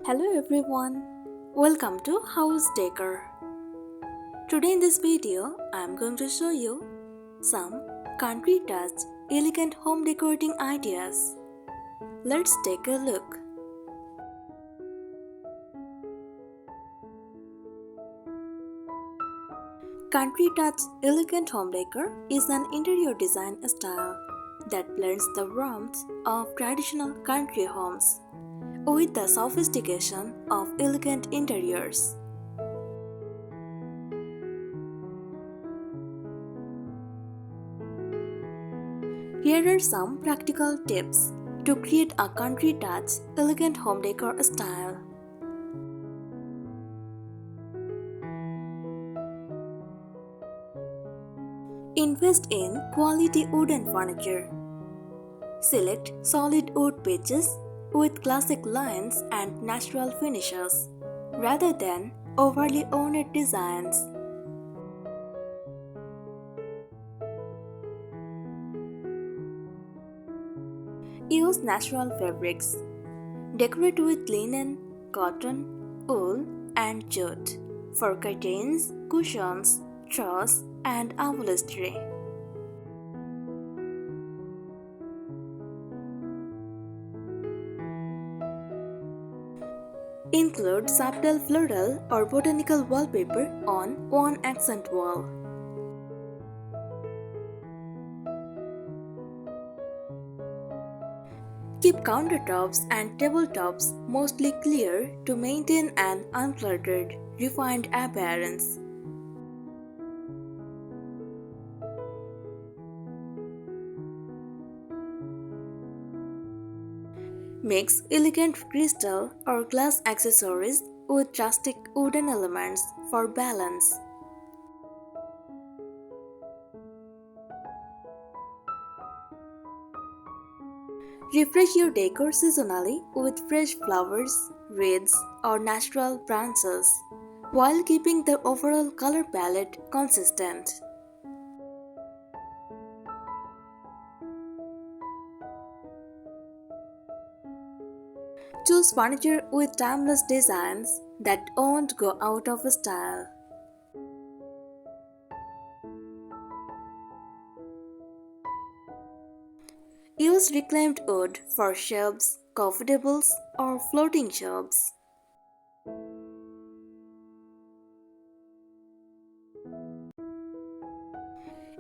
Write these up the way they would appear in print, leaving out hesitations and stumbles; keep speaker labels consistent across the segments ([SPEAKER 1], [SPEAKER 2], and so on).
[SPEAKER 1] Hello everyone, welcome to House Decor. Today in this video, I am going to show you some country touch elegant home decorating ideas. Let's take a look. Country touch elegant home decor is an interior design style that blends the warmth of traditional country homes with the sophistication of elegant interiors. Here are some practical tips to create a country touch elegant home decor style. Invest in quality wooden furniture. Select solid wood pitches with classic lines and natural finishes, rather than overly ornate designs. Use natural fabrics. Decorate with linen, cotton, wool, and jute for curtains, cushions, truss, and upholstery. Include subtle floral or botanical wallpaper on one accent wall. Keep countertops and tabletops mostly clear to maintain an uncluttered, refined appearance. Mix elegant crystal or glass accessories with rustic wooden elements for balance. Refresh your decor seasonally with fresh flowers, wreaths, or natural branches, while keeping the overall color palette consistent. Choose furniture with timeless designs that won't go out of style. Use reclaimed wood for shelves, coffee tables, or floating shelves.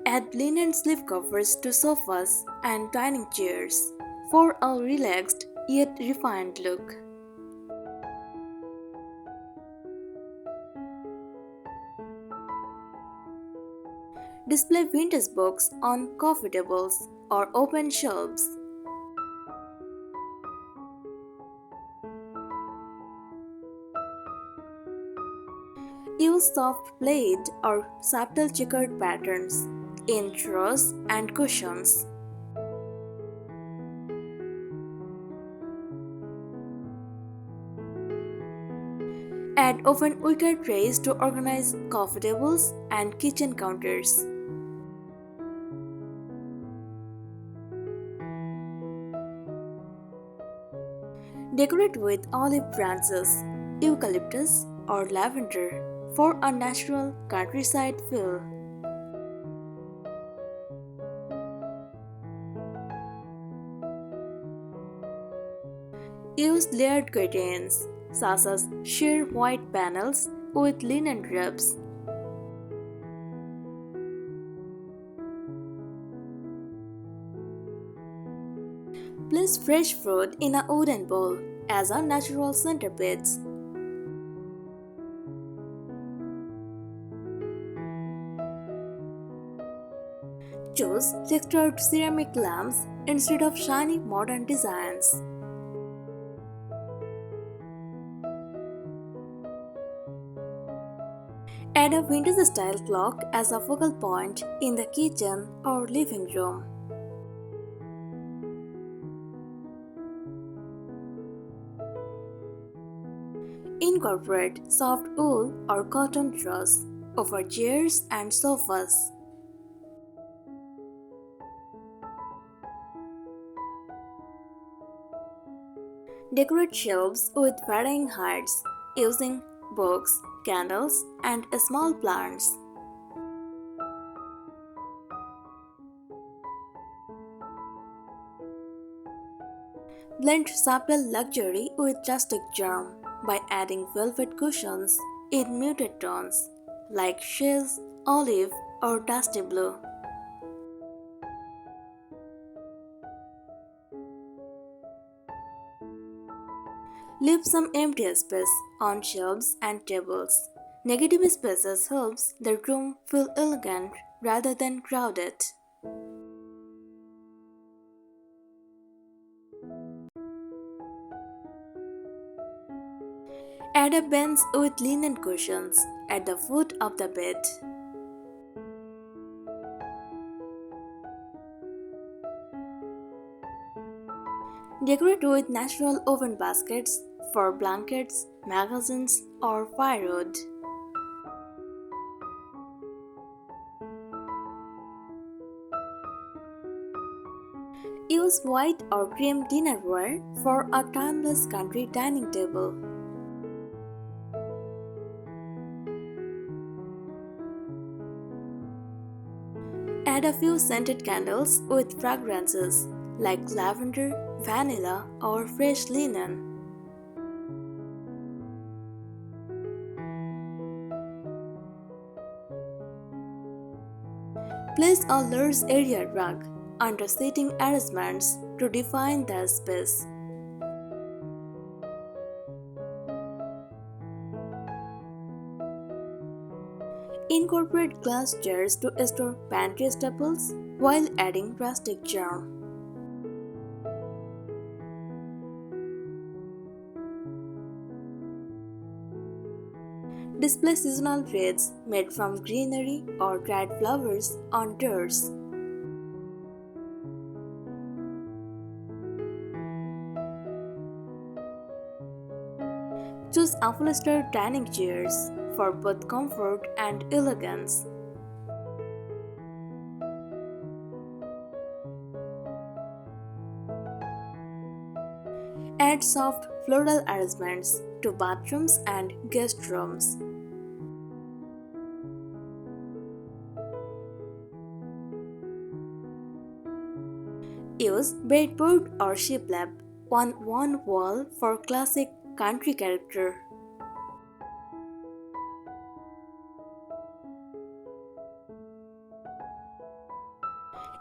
[SPEAKER 1] Add linen slipcovers to sofas and dining chairs for a relaxed yet refined look. Display vintage books on coffee tables or open shelves. Use soft plaid or subtle checkered patterns in truss and cushions. Add open wicker trays to organize coffee tables and kitchen counters. Decorate with olive branches, eucalyptus, or lavender for a natural countryside feel. Use layered curtains, such as sheer white panels with linen drapes. Place fresh fruit in a wooden bowl as a natural centerpiece. Choose textured ceramic lamps instead of shiny modern designs. Add a vintage-style clock as a focal point in the kitchen or living room. Incorporate soft wool or cotton truss over chairs and sofas. Decorate shelves with varying heights using books, candles, and small plants. Blend subtle luxury with rustic charm by adding velvet cushions in muted tones like chaise, olive, or dusty blue. Leave some empty space on shelves and tables. Negative spaces helps the room feel elegant rather than crowded. Add a bench with linen cushions at the foot of the bed. Decorate with natural woven baskets for blankets, magazines, or firewood. Use white or cream dinnerware for a timeless country dining table. Add a few scented candles with fragrances like lavender, vanilla, or fresh linen. Place a large area rug under seating arrangements to define the space. Incorporate glass jars to store pantry staples while adding rustic charm. Display seasonal wreaths made from greenery or dried flowers on doors. Choose upholstered dining chairs for both comfort and elegance. Add soft floral arrangements to bathrooms and guest rooms. Use bedboard or shiplap on one wall for classic country character.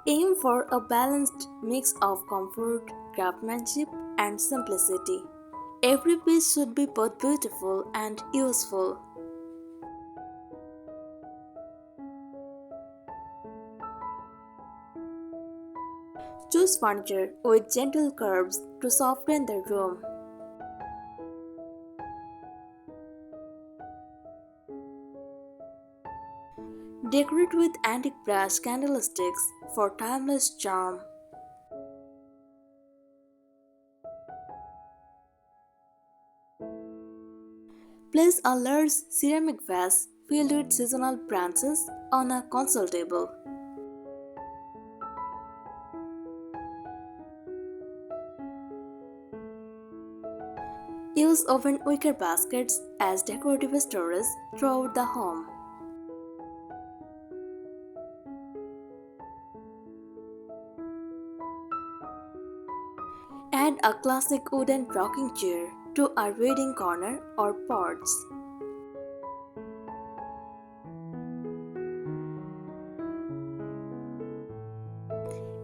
[SPEAKER 1] Aim for a balanced mix of comfort, craftsmanship, and simplicity. Every piece should be both beautiful and useful. Choose furniture with gentle curves to soften the room. Decorate with antique brass candlesticks for timeless charm. Place a large ceramic vase filled with seasonal branches on a console table. Use open wicker baskets as decorative storage throughout the home. Add a classic wooden rocking chair to a reading corner or porch.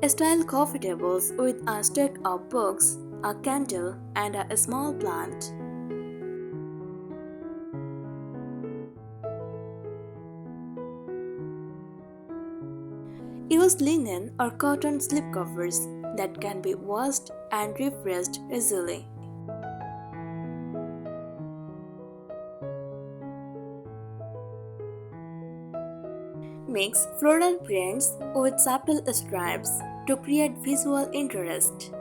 [SPEAKER 1] Style coffee tables with a stack of books, a candle, and a small plant. Use linen or cotton slipcovers that can be washed and refreshed easily. Mix floral prints with subtle stripes to create visual interest.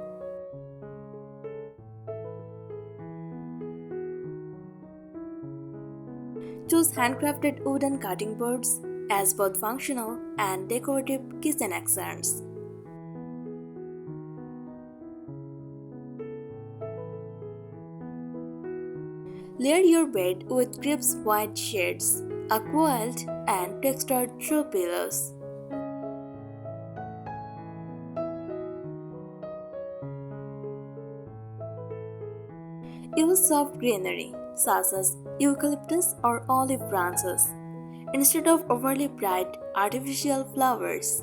[SPEAKER 1] Choose handcrafted wooden cutting boards as both functional and decorative kitchen accents. Layer your bed with crisp white shades, a quilt, and textured throw pillows. Use soft greenery such as eucalyptus or olive branches instead of overly bright artificial flowers.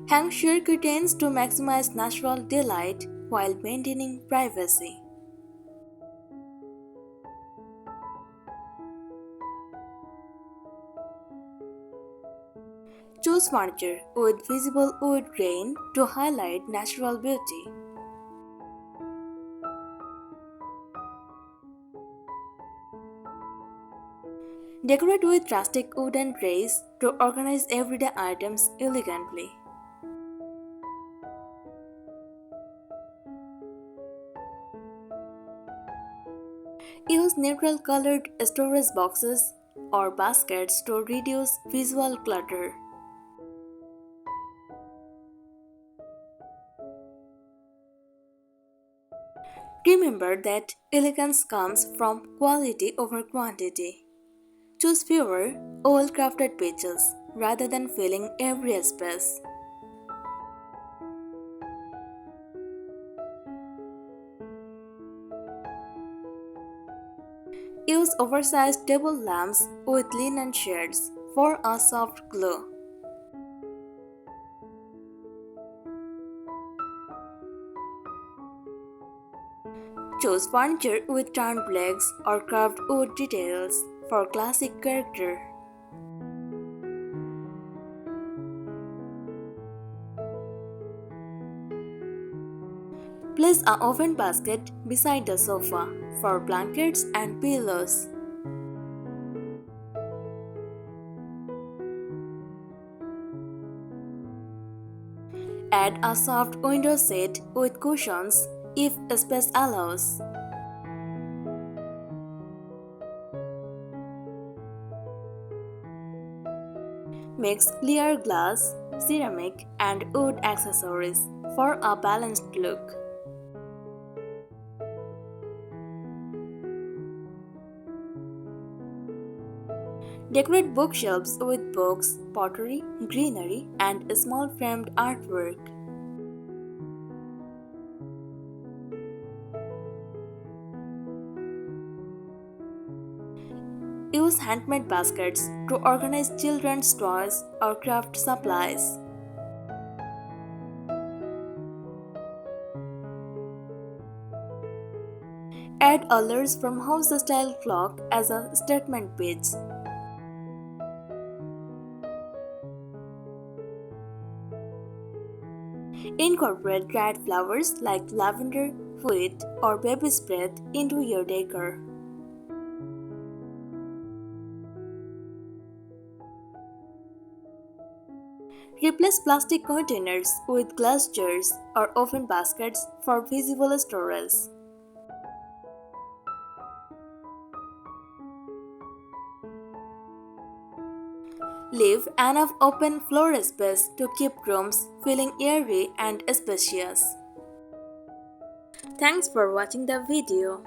[SPEAKER 1] Hang sheer curtains to maximize natural daylight while maintaining privacy. Choose furniture with visible wood grain to highlight natural beauty. Decorate with rustic wooden trays to organize everyday items elegantly. Use neutral colored storage boxes or baskets to reduce visual clutter. Remember that elegance comes from quality over quantity. Choose fewer, well-crafted pieces rather than filling every space. Use oversized table lamps with linen shades for a soft glow. Choose furniture with turned legs or carved wood details for classic character. Place a woven basket beside the sofa for blankets and pillows. Add a soft window seat with cushions if space allows. Mix clear glass, ceramic, and wood accessories for a balanced look. Decorate bookshelves with books, pottery, greenery, and small framed artwork. Use handmade baskets to organize children's toys or craft supplies. Add a Lurs from house-style clock as a statement piece. Incorporate dried flowers like lavender, wheat, or baby's breath into your decor. Replace plastic containers with glass jars or open baskets for visible storage. Leave enough open floor space to keep rooms feeling airy and spacious. Thanks for watching the video.